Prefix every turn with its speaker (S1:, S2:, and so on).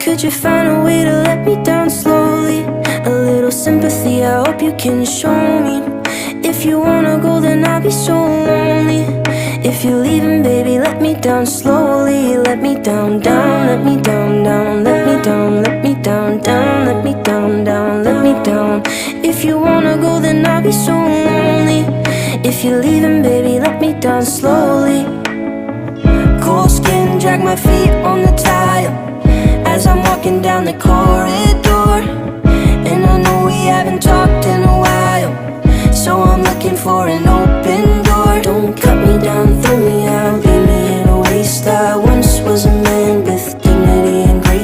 S1: Could you find a way to let me down slowly? A little sympathy, I hope you can show me. If you wanna go, then I'll be so lonely. If you're leaving, baby, let me down slowly. Let me down, down, let me down, down. Let me down, let me down, down. Let me down, down, let me down. If you wanna go, then I'll be so lonely. If you're leaving, baby, let me down slowly. Cold skin, drag my feet on the tile as I'm walking down the corridor. And I know we haven't talked in a while, so I'm looking for an open